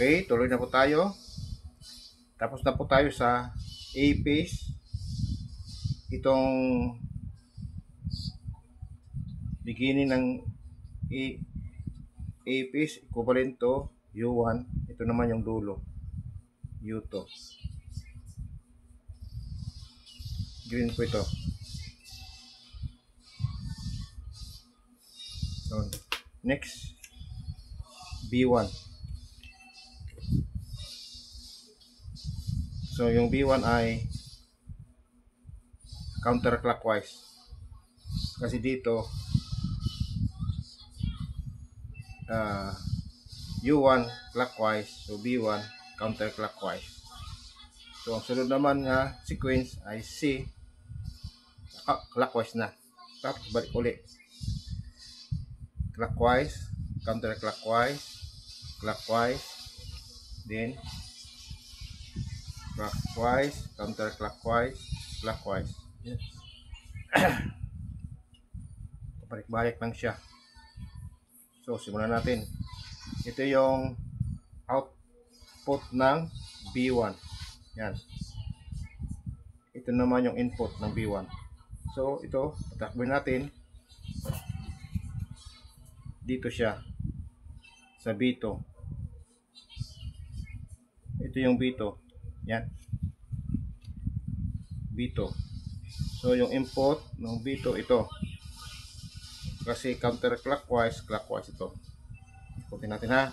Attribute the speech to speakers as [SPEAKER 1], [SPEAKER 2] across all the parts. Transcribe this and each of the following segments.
[SPEAKER 1] Okay, tuloy na po tayo. Tapos na po tayo sa A phase. Itong beginning ng A phase equivalent to U1. Ito naman yung dulo, U2. Green po ito. So, next, B1. So, yung B1 ay counterclockwise. Kasi dito, U1 clockwise, so B1 counterclockwise. So, ang sunod naman nga sequence ay C, clockwise na. Tapos, balik ulit. Clockwise, counterclockwise, clockwise, then clockwise, counterclockwise, clockwise. Yes. Balik-balik lang siya. So, simulan natin. Ito yung output ng B1. Yan. Ito naman yung input ng B1. So, ito, patakboy natin. Dito siya. Sa B2. Ito yung B2. Yan. B2. So, yung input ng B2 ito. Kasi counterclockwise, clockwise ito. Ikutin natin ha.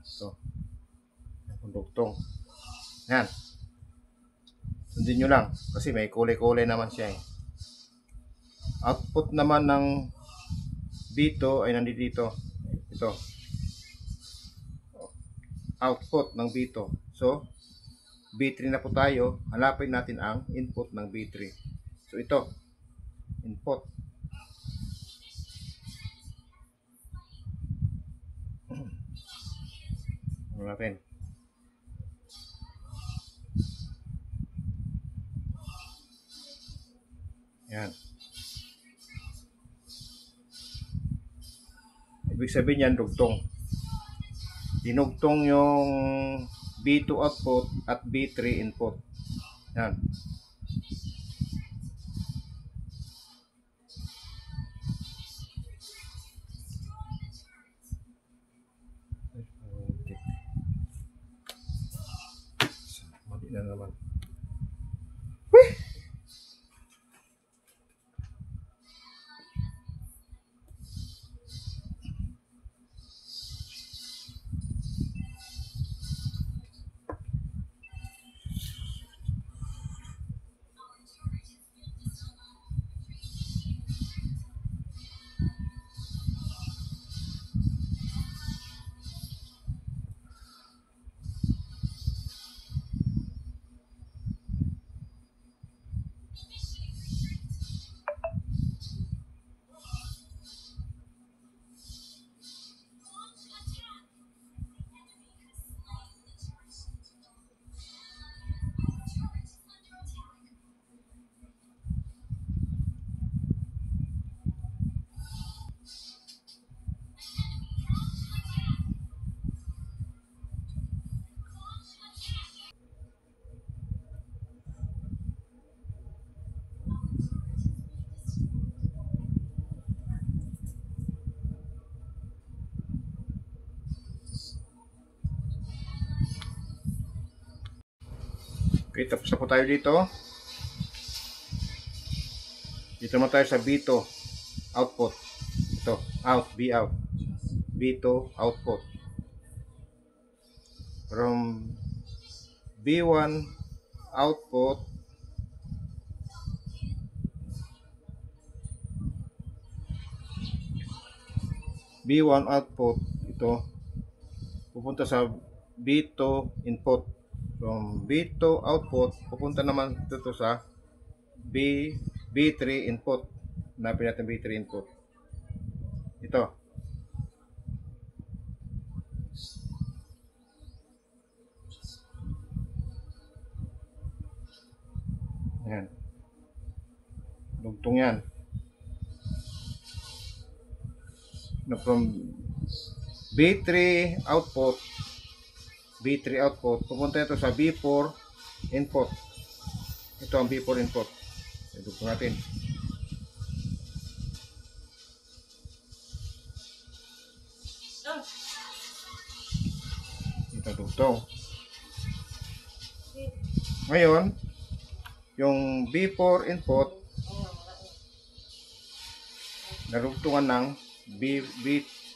[SPEAKER 1] Ito. Dugtong. Yan. Sundin nyo lang. Kasi may kulay-kulay naman siya eh. Output naman ng B2 ay nandito. Ito. Output ng B2. So, B3 na po tayo. Hanapin natin ang input ng B3. So, ito. Input. Ano natin? Yan. Ibig sabihin yan, dugtong. Dinugtong yung B2 output at B3 input. Yan. Mali na naman. Okay, tapos na po tayo dito. Dito naman tayo sa B2 output. Ito, out, B out. B2 output. From B1 output B1 output ito pupunta sa B2 input. From B2 output pupunta naman ito sa B3 input. Hanapin natin B3 input. Ito. Ayan. Dugtong yan. Na from B3 output, B3 output, pupunta ito sa B4 input. Ito ang B4 input. Dugtong natin. Ito dugtong. Ngayon, yung B4 input narugtungan ng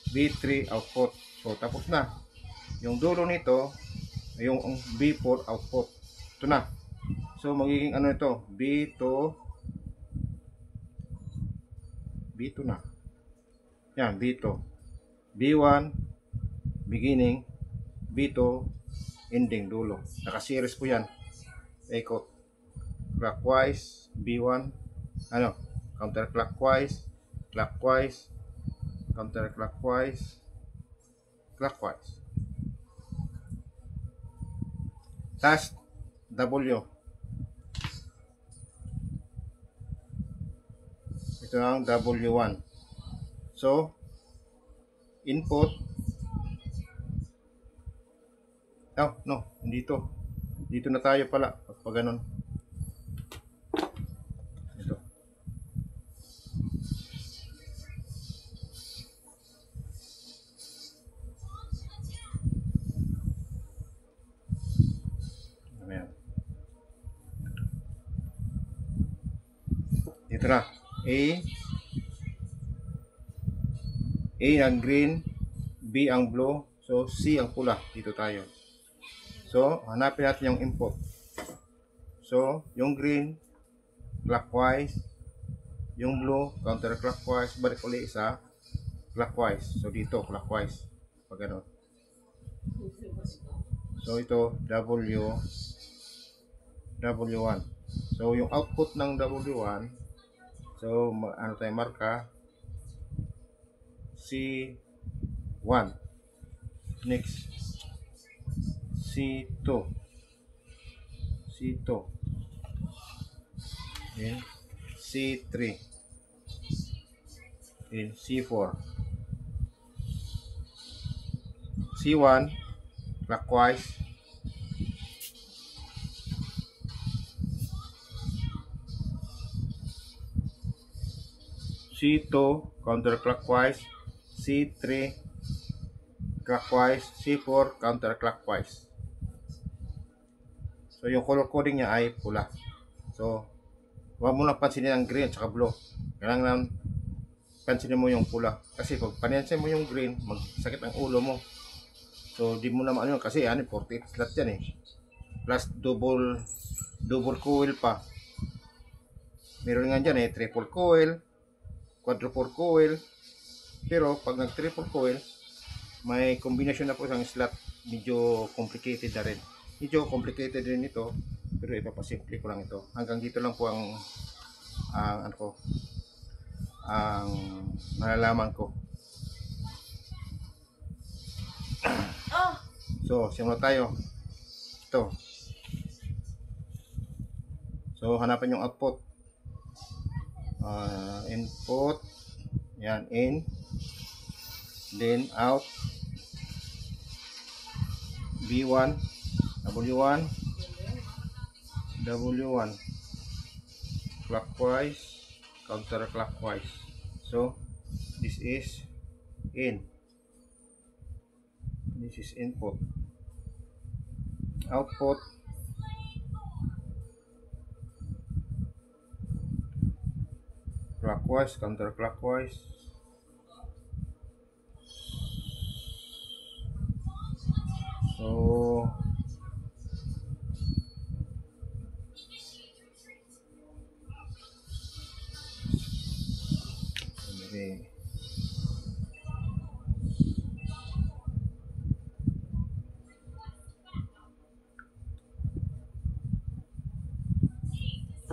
[SPEAKER 1] B3 output. So, tapos na. Yung dulo nito, yung B4 output. Ito na. So, magiging ano ito? B2 na. Yan, B2. B1, beginning. B2, ending, dulo. Naka-series po yan. Ikot. Clockwise, B1. Ano? Counterclockwise. Clockwise. Counterclockwise. Clockwise. Task W. Ito ang W1. So, input. Oh, no, dito. Dito na tayo pala. Pag ganun. Ito. Ayan. Dito na. A ang green, B ang blue, so C ang pula. Dito tayo. So, hanapin natin yung input. So, yung green, clockwise. Yung blue, counterclockwise. Balik ulit sa clockwise. So, dito, clockwise. Pag gano'n. So, ito, W1. So, yung output ng W1, so, ano tayo, marka, C1. Next, C2. Then, C3. Then, C4. C1, clockwise. C2, counterclockwise. C3, clockwise. C4, counterclockwise. So, yung color coding niya ay pula. So, huwag mo lang pansinin ang green at blue. Kailangan pansinin mo yung pula. Kasi pag panensin mo yung green, magsakit ang ulo mo. So, di mo naman ano kasi 48 slot yan eh. Plus double coil pa. Meron nga dyan eh, triple coil, quadruple coil. Pero pag nag triple coil, may kombinasyon na po isang slot. Medyo complicated na rin. Medyo complicated rin ito. Pero ipapasimple ko lang ito. Hanggang dito lang po ang malalaman ko. So, simula tayo. Ito. So, hanapin yung output. Input. Yan, in. Then, out. B1. W1. W1. Clockwise. Counterclockwise. So, this is in. This is input. Output. Clockwise, counterclockwise. So, okay.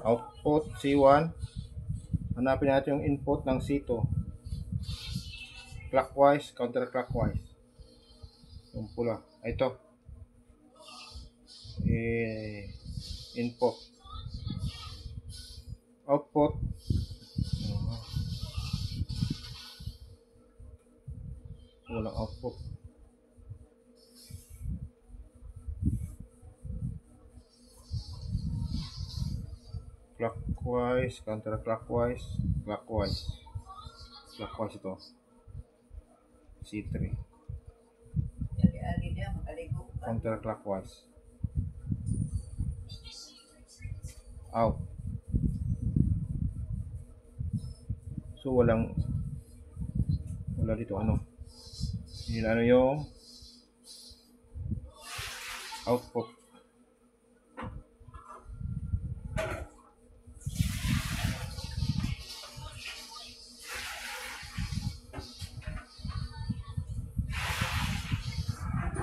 [SPEAKER 1] Output C1. Hanapin natin yung input ng C2. Clockwise, counterclockwise. Yung pula. Ito. Input. output. Walang output. Clockwise, counterclockwise, clockwise. Clockwise ito. C3. Counterclockwise. Out. So wala dito ano. Yun ano yung output.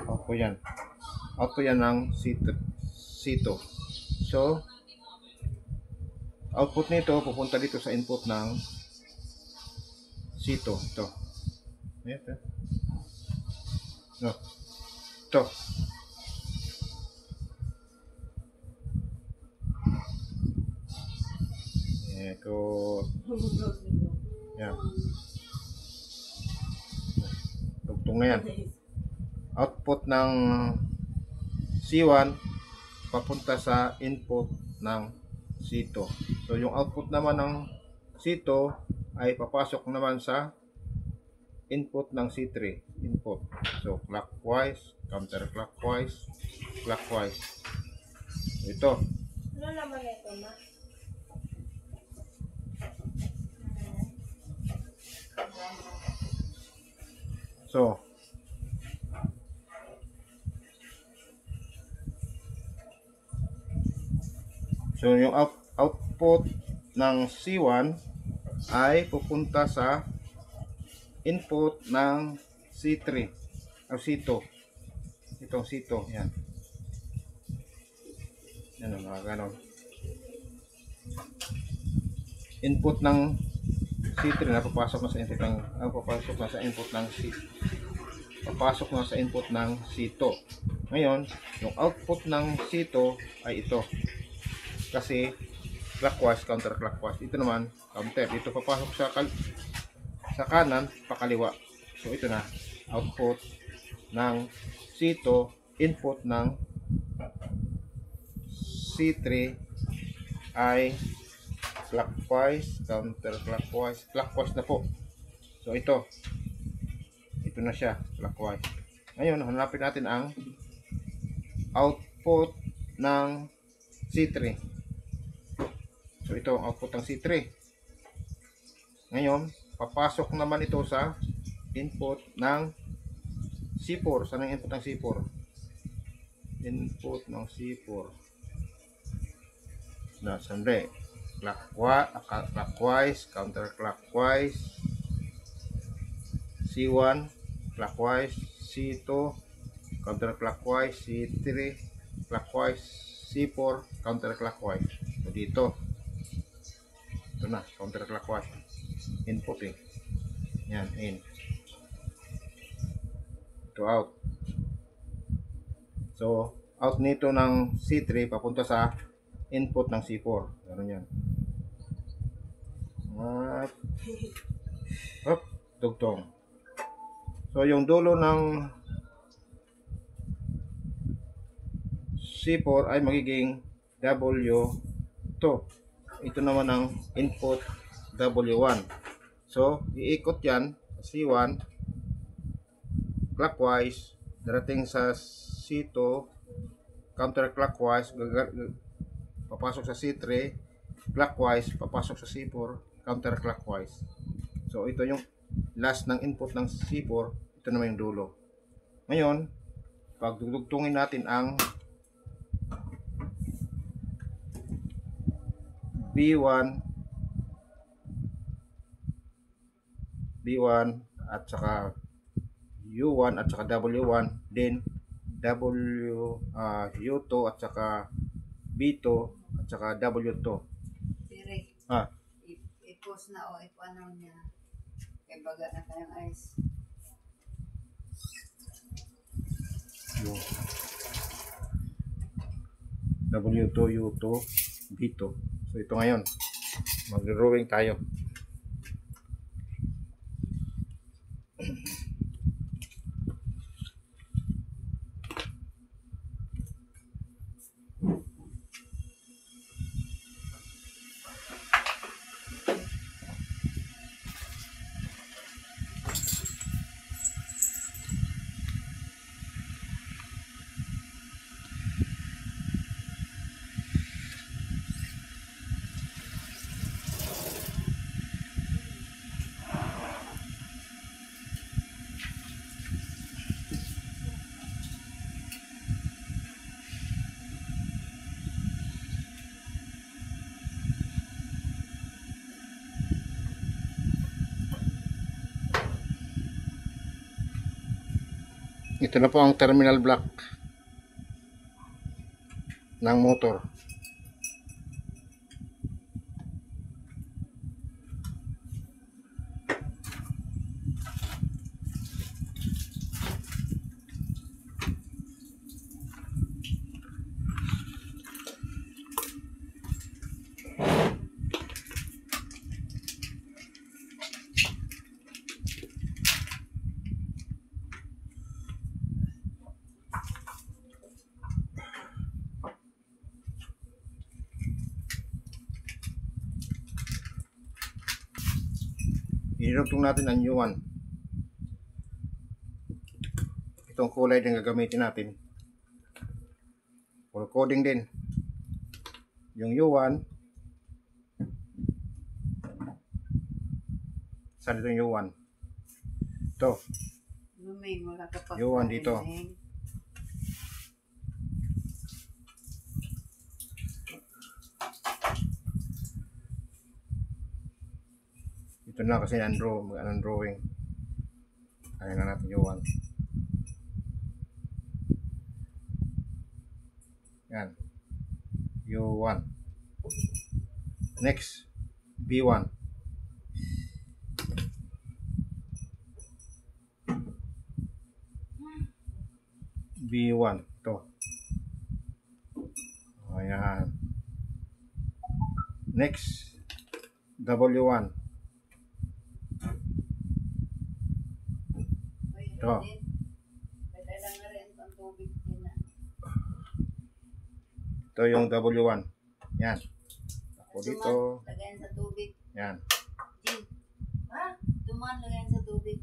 [SPEAKER 1] Output yan. Output yan ng C2. So, output nito pupunta dito sa input ng C2. Ito. Ito. No. Ito. Ito. Yan. Tugtong na yan. Output ng C1 papunta sa input ng C2. So yung output naman ng C2 ay papasok naman sa input ng C3. Input. So clockwise, counterclockwise, clockwise. Ito.
[SPEAKER 2] Ano naman ito, ma?
[SPEAKER 1] So yung output ng C1 ay pupunta sa input ng C3 o C2. Itong C2, yan. Yan ang mga ganon. Input ng C3 na papasok na sa input ng papasok na sa input ng papasok na sa input ng C2. Ngayon, yung output ng C2 ay ito. Kasi clockwise, counterclockwise. Ito naman, counter. Dito papasok sa kanan, pakaliwa. So ito na, output ng C2, input ng C3 ay clockwise, counterclockwise, clockwise na po. So ito na siya, clockwise. Ngayon, hanapin natin ang output ng C3. So ito ang output ng C3. Ngayon, papasok naman ito sa input ng C4. Saan ang input ng C4? Input ng C4. Na, sandali. Clockwise, counterclockwise, C1, clockwise, C2, counterclockwise, C3, clockwise, C4, counterclockwise. So dito. Ito na, counterclockwise. Input eh. Yan, in. Ito out. So, out nito ng C3 papunta sa input ng C4. Ganun yan. At, dugtong. So, yung dulo ng C4 ay magiging W2. Ito naman ang input W1. So, iikot yan C1 clockwise, darating sa C2 counterclockwise, papasok sa C3 clockwise, papasok sa C4 counterclockwise. So, ito yung last ng input ng C4, ito naman yung dulo. Ngayon, pag dudugtungin natin ang B1 at saka U1 at saka W1, then U2 at saka B2 at saka W2.
[SPEAKER 2] Direk.
[SPEAKER 1] Ah,
[SPEAKER 2] I-post na o i-ano niya. Kaya baga na kayang ice.
[SPEAKER 1] yung W2, U2, B2. So ito ngayon. Mag-drawing tayo. Ito na po ang terminal block ng motor. Inirugtong natin ang U1. Itong kulay din gagamitin natin. Full coding din. Yung U1. Saan dito yung U1? Ito.
[SPEAKER 2] Luming, wala ka pa.
[SPEAKER 1] U1 dito. Ito na kasi ang drawing. Ayan na natin U1. Yan. U1. Next, B1. B1. Ito. Ayan. Next, W1. Ito.
[SPEAKER 2] Kailangan na rin ang tubig din na.
[SPEAKER 1] Ito yung W1. Yan. Ako dito.
[SPEAKER 2] Lagayan sa tubig.
[SPEAKER 1] Yan.
[SPEAKER 2] Jin. Ha? Tuman, lagayan sa tubig.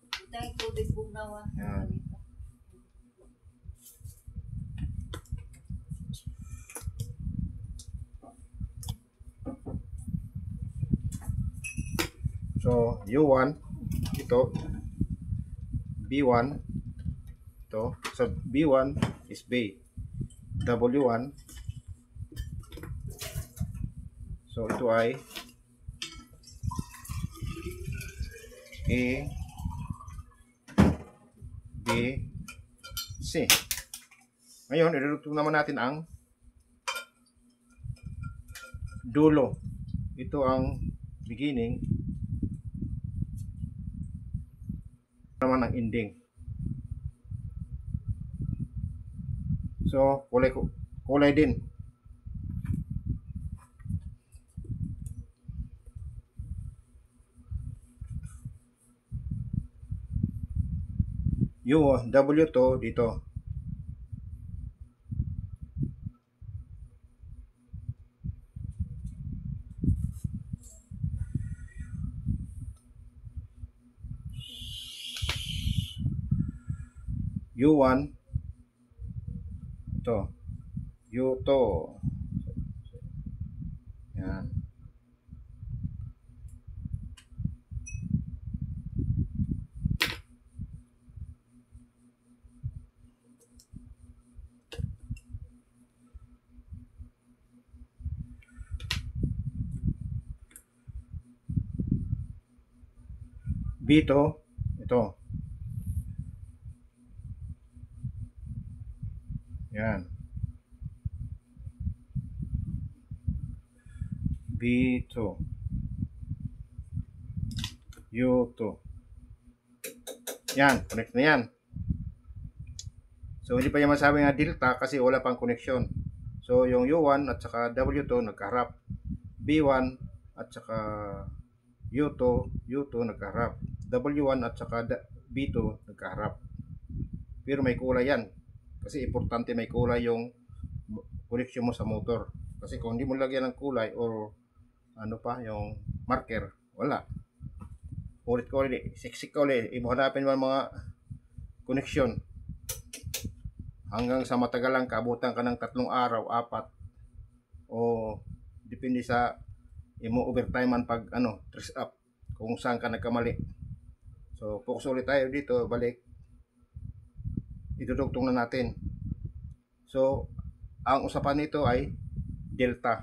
[SPEAKER 2] Ito yung tubig bugnawa.
[SPEAKER 1] Yan. So, U1, ito, B1, ito, so B1 is B, W1, so ito ay A, B, C. Ngayon, ilulutong naman natin ang dulo. Ito ang beginning, naman ang ending. So, kulay din. Yung W2 dito. U1 ito U2 yan B2 ito yan B2 U2 yan, connect na yan. So hindi pa yung masabi nga delta kasi wala pang connection. So yung U1 at saka W2 nagkaharap, B1 at saka U2 nagkaharap. W1 at saka B2 nagkaharap. Pero may kulay yan. Kasi importante may kulay yung connection mo sa motor. Kasi kung hindi mo lagyan ng kulay or ano pa, yung marker, wala. Ulit ko ulit, siksik ka ulit, ibuhanapin mo mga connection. Hanggang sa matagal lang, kaabutan ka ng 3 araw, 4. O depende sa imo overtime man pag trace up kung saan ka nagkamali. So focus ulit tayo dito, balik. Idudugtong na natin. So ang usapan nito ay delta.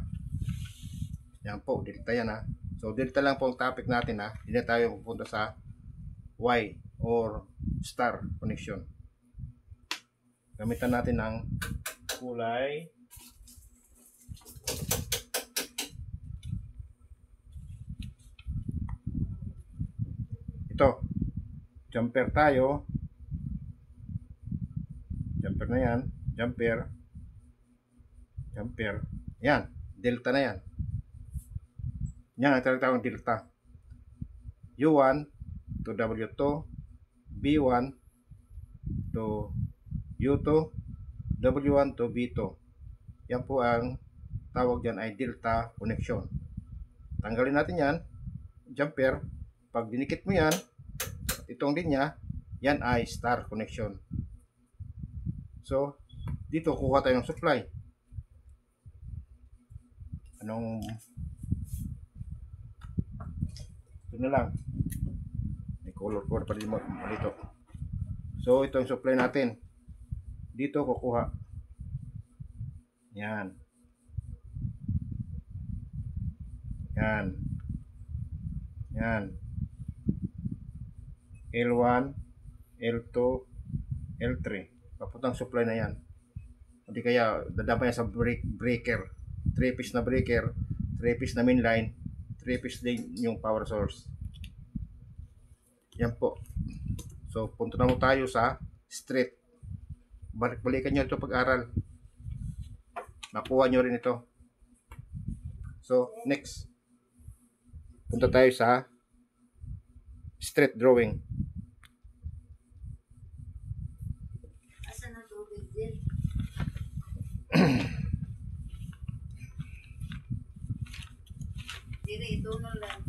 [SPEAKER 1] Yan po, delta yan ha. So delta lang po ang topic natin ha. Hindi na tayo pupunta sa Y or star connection. Gamitan natin ng kulay ito. Jumper tayo. Jumper na yan. Jumper. Yan. Delta na yan. Yan ang tinatawag delta. U1 to W2, B1 to U2, W1 to B2. Yan po ang tawag dyan ay delta connection. Tanggalin natin yan. Jumper. Pag dinikit mo yan, itong linya, yan ay star connection. So, dito kuha tayo ng supply. Ito na lang. May color pa din mo dito. So, ito yung supply natin. Dito kukuha. Yan. L1, L2, L3. Papuntang supply na yan. Hindi kaya dadamay sa breaker. 3-piece na breaker, 3-piece na main line, 3-piece din yung power source. Yan po. So, punta na mo tayo sa street. Balikan nyo ito pag-aral. Nakuha nyo rin ito. So, next. Punta tayo sa street drawing.
[SPEAKER 2] Asan ang tubig din? Dire, ito na lang.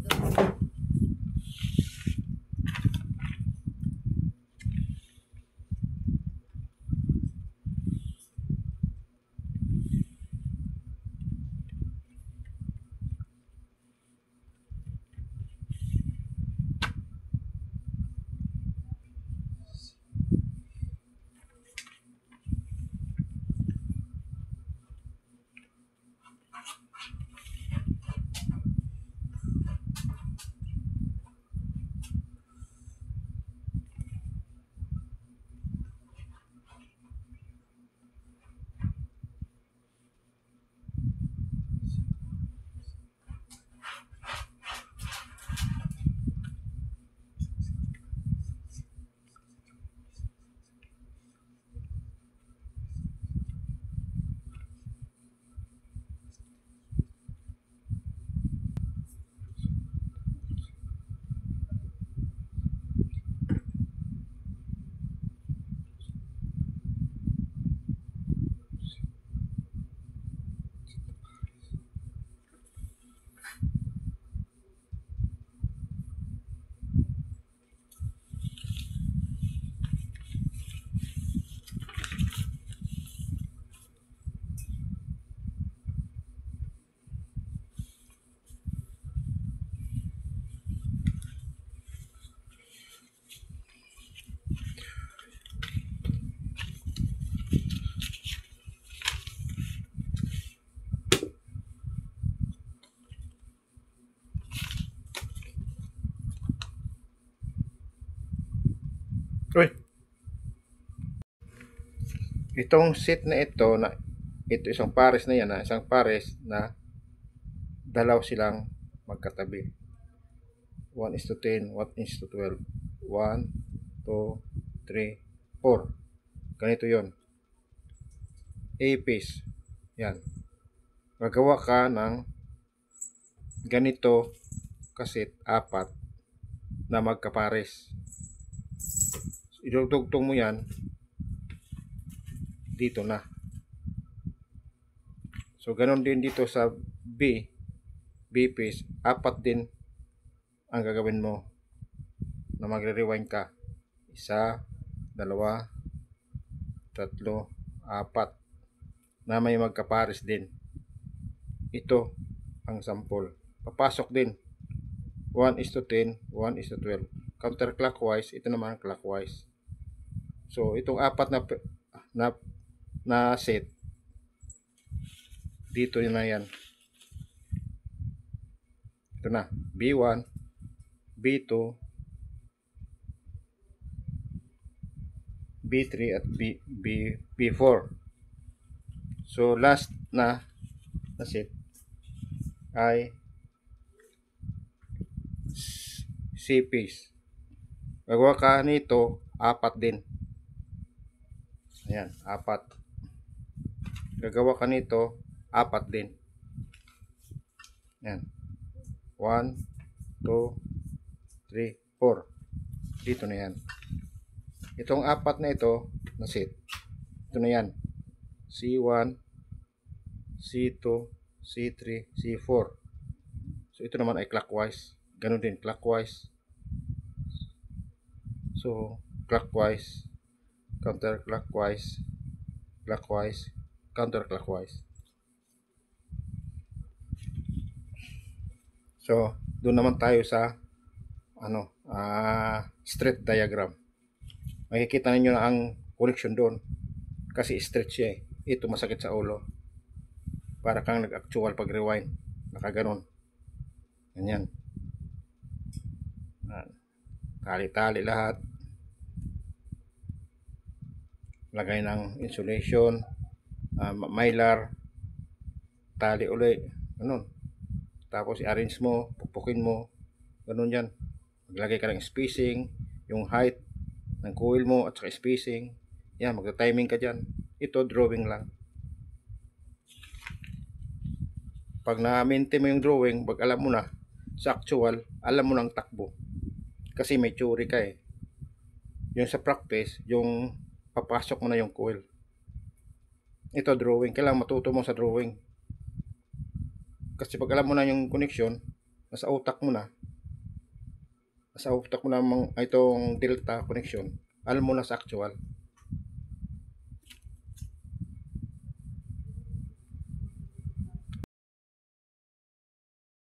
[SPEAKER 1] Uy. Itong set na ito isang pares na yan, isang pares na dalaw silang magkatabi. 1:10, 1:12. 1, 2, 3, 4. Ganito 'yon. A piece. Yan. Gagawa ka ng ganito kaset, apat na magkapares. Idudugtong mo yan dito na. So ganon din dito sa B piece, apat din ang gagawin mo na magre-rewind ka. 1, 2, 3, 4 na may magkapares din. Ito ang sample. Papasok din 1:10, 1:12. Counterclockwise, ito naman clockwise. So itong apat na set dito na yan. Ito na, B1, B2, B3 at B4. So last na set ay C piece. Gagawa ka nito, apat din. Ayan, apat. Gagawa ka nito, apat din. Ayan. 1, 2, 3, 4. Dito na yan. Itong apat na ito, na set. Ito na yan. C1, C2, C3, C4. So ito naman ay clockwise. Ganun din, clockwise. So, clockwise, counterclockwise, clockwise, counterclockwise. So, doon naman tayo sa straight diagram. Makikita ninyo na ang connection doon kasi straight siya eh. Ito masakit sa ulo. Para kang nag-actual pag rewind. Nakaganon. Ganyan. Tali-tali lahat. Lagay ng insulation, mylar, tali uli, ganun. Tapos i-arrange mo, pupukin mo, ganun yan. Maglagay ka ng spacing, yung height ng coil mo at saka spacing. Yan, magta-timing ka dyan. Ito, drawing lang. Pag na-maintain mo yung drawing, pag alam mo na, sa actual, alam mo ng takbo. Kasi may theory ka eh. Yung sa practice, yung papasok mo na yung coil. Ito drawing, kailangan matuto mo sa drawing. Kasi pag alam mo na yung connection, nasa utak mo na itong delta connection, alam mo na sa actual.